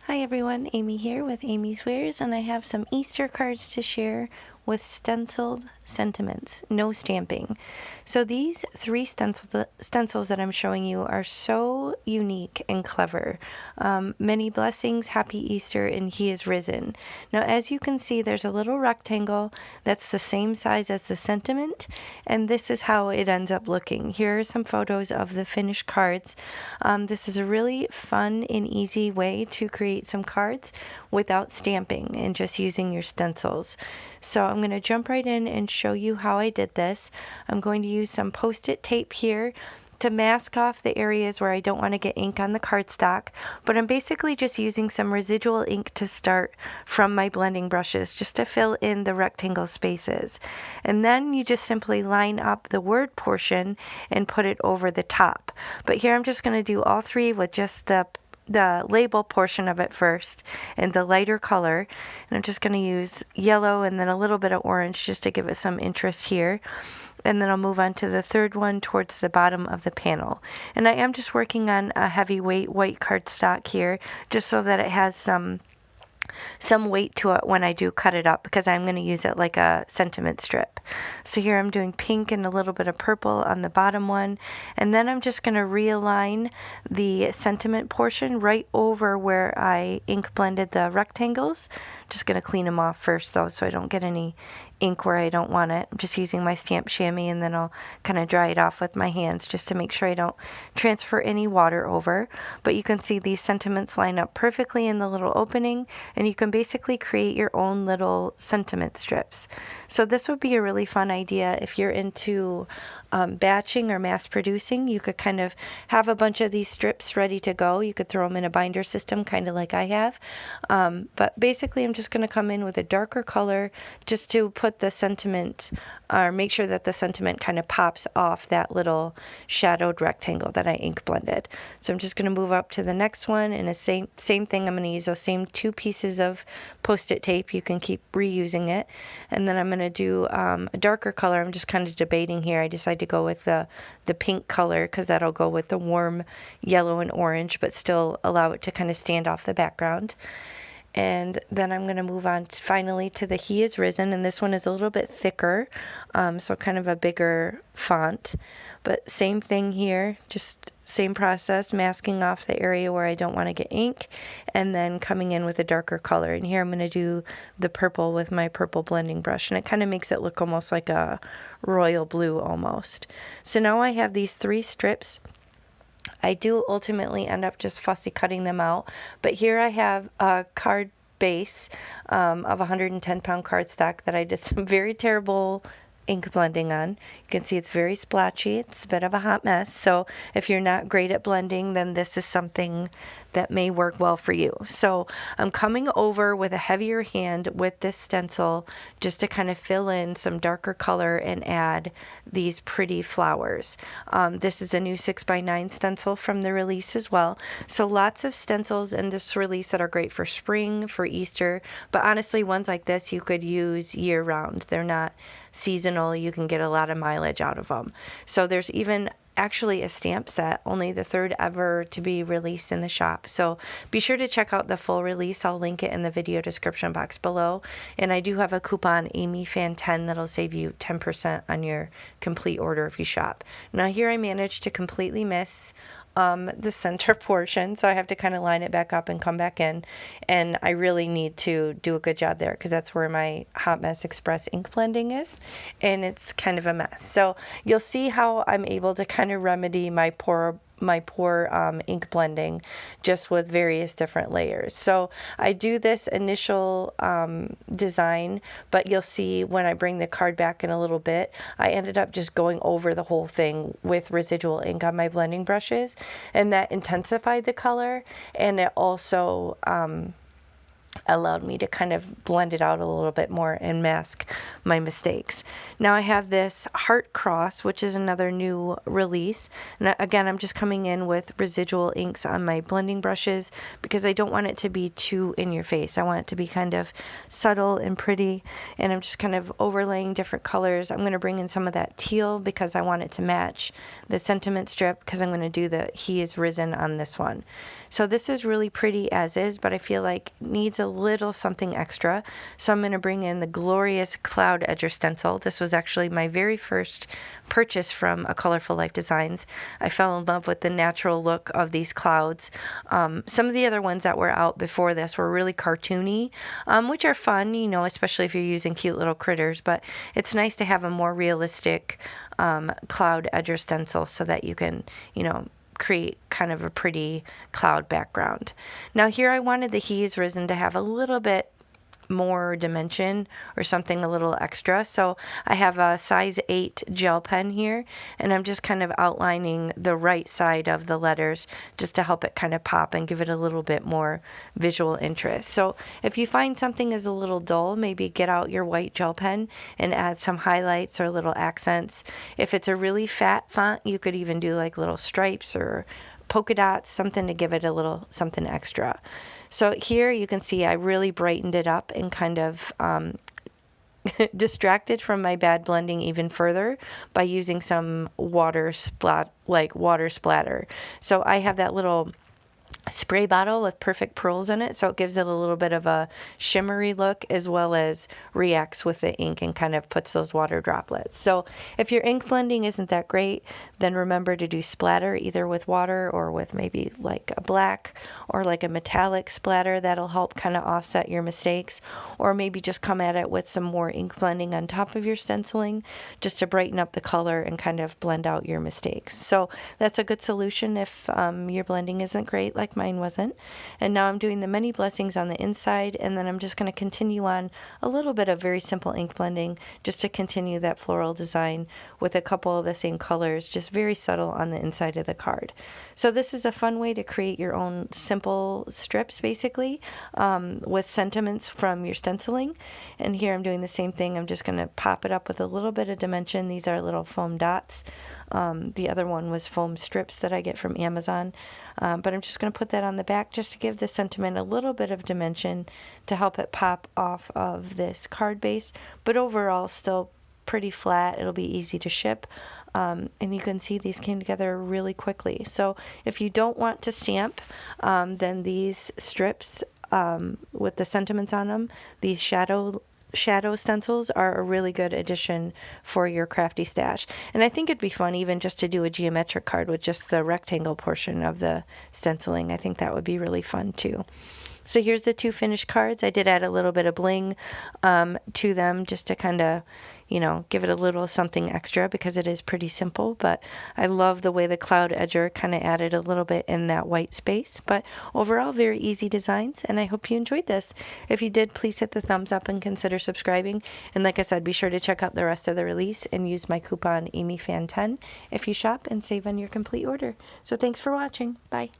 Hi everyone, Amy here with Amy's Wares, and I have some Easter cards to share with stenciled sentiments, no stamping. So these three stencils that I'm showing you are so unique and clever. Many blessings, happy Easter, and he is risen. Now as you can see, there's a little rectangle that's the same size as the sentiment, and this is how it ends up looking. Here are some photos of the finished cards. This is a really fun and easy way to create some cards without stamping and just using your stencils. So I'm going to jump right in and show you how I did this. I'm going to use some post-it tape here to mask off the areas where I don't want to get ink on the cardstock, but I'm basically just using some residual ink to start from my blending brushes just to fill in the rectangle spaces. And then you just simply line up the word portion and put it over the top. But here I'm just going to do all three with just the label portion of it first and the lighter color, and I'm just going to use yellow and then a little bit of orange just to give it some interest here, and then I'll move on to the third one towards the bottom of the panel. And I am just working on a heavyweight white cardstock here just so that it has some weight to it when I do cut it up, because I'm going to use it like a sentiment strip. So here I'm doing pink and a little bit of purple on the bottom one, and then I'm just going to realign the sentiment portion right over where I ink blended the rectangles. Just going to clean them off first though, so I don't get any ink where I don't want it. I'm just using my stamp chamois, and then I'll kind of dry it off with my hands just to make sure I don't transfer any water over. But you can see these sentiments line up perfectly in the little opening, and you can basically create your own little sentiment strips. So this would be a really fun idea if you're into batching or mass producing. You could kind of have a bunch of these strips ready to go. You could throw them in a binder system, kind of like I have. But basically I'm just going to come in with a darker color just to put the sentiment, or make sure that the sentiment kind of pops off that little shadowed rectangle that I ink blended. So I'm just going to move up to the next one, and the same thing. I'm going to use those same two pieces of post-it tape. You can keep reusing it. And then I'm going to do a darker color. I'm just kind of debating here. I decided to go with the pink color because that'll go with the warm yellow and orange, but still allow it to kind of stand off the background. And then I'm going to move on finally to the He is Risen, and this one is a little bit thicker, so kind of a bigger font. But same thing here, just same process, masking off the area where I don't want to get ink, and then coming in with a darker color. And here I'm going to do the purple with my purple blending brush, and it kind of makes it look almost like a royal blue almost. So now I have these three strips. I do ultimately end up just fussy cutting them out, but here I have a card base of 110-pound cardstock that I did some very terrible ink blending on. You can see it's very splotchy. It's a bit of a hot mess. So if you're not great at blending, then this is something that may work well for you. So I'm coming over with a heavier hand with this stencil just to kind of fill in some darker color and add these pretty flowers. This is a new 6x9 stencil from the release as well. So lots of stencils in this release that are great for spring, for Easter, but honestly ones like this you could use year round. They're not seasonal. You can get a lot of mileage out of them. So there's even actually a stamp set, only the third ever to be released in the shop. So be sure to check out the full release. I'll link it in the video description box below. And I do have a coupon, AmyFan10, that'll save you 10% on your complete order if you shop. Now here I managed to completely miss the center portion, so I have to kind of line it back up and come back in, and I really need to do a good job there because that's where my Hot Mess Express ink blending is, and it's kind of a mess. So you'll see how I'm able to kind of remedy my poor ink blending just with various different layers. So I do this initial design, but you'll see when I bring the card back in a little bit, I ended up just going over the whole thing with residual ink on my blending brushes, and that intensified the color, and it also allowed me to kind of blend it out a little bit more and mask my mistakes. Now I have this heart cross, which is another new release. And again, I'm just coming in with residual inks on my blending brushes because I don't want it to be too in your face. I want it to be kind of subtle and pretty. And I'm just kind of overlaying different colors. I'm going to bring in some of that teal because I want it to match the sentiment strip, because I'm going to do the He Is Risen on this one. So this is really pretty as is, but I feel like needs a little something extra. So I'm going to bring in the glorious Cloud Edger stencil. This was actually my very first purchase from A Colorful Life Designs. I fell in love with the natural look of these clouds. Some of the other ones that were out before this were really cartoony, which are fun, you know, especially if you're using cute little critters, but it's nice to have a more realistic Cloud Edger stencil so that you can, you know, create kind of a pretty cloud background. Now here I wanted the He Is Risen to have a little bit more dimension or something a little extra. So I have a size 8 gel pen here, and I'm just kind of outlining the right side of the letters just to help it kind of pop and give it a little bit more visual interest. So if you find something is a little dull, maybe get out your white gel pen and add some highlights or little accents. If it's a really fat font, you could even do like little stripes or polka dots, something to give it a little something extra. So here you can see I really brightened it up and kind of distracted from my bad blending even further by using some water splatter. So I have that little spray bottle with perfect pearls in it, so it gives it a little bit of a shimmery look, as well as reacts with the ink and kind of puts those water droplets. So if your ink blending isn't that great, then remember to do splatter either with water or with maybe like a black or like a metallic splatter. That'll help kind of offset your mistakes, or maybe just come at it with some more ink blending on top of your stenciling just to brighten up the color and kind of blend out your mistakes. So that's a good solution if your blending isn't great like mine wasn't. And now I'm doing the many blessings on the inside, and then I'm just going to continue on a little bit of very simple ink blending just to continue that floral design with a couple of the same colors, just very subtle on the inside of the card. So this is a fun way to create your own simple strips basically with sentiments from your stenciling. And here I'm doing the same thing. I'm just going to pop it up with a little bit of dimension. These are little foam dots. The other one was foam strips that I get from Amazon. But I'm just going to put that on the back just to give the sentiment a little bit of dimension to help it pop off of this card base. But overall, still pretty flat. It'll be easy to ship. And you can see these came together really quickly. So if you don't want to stamp, then these strips with the sentiments on them, these shadow stencils are a really good addition for your crafty stash. And I think it'd be fun even just to do a geometric card with just the rectangle portion of the stenciling. I think that would be really fun too. So here's the two finished cards. I did add a little bit of bling to them just to kind of, you know, give it a little something extra because it is pretty simple. But I love the way the Cloud Edger kind of added a little bit in that white space. But overall, very easy designs, and I hope you enjoyed this. If you did, please hit the thumbs up and consider subscribing. And like I said, be sure to check out the rest of the release and use my coupon AmyFan10 if you shop and save on your complete order. So thanks for watching. Bye.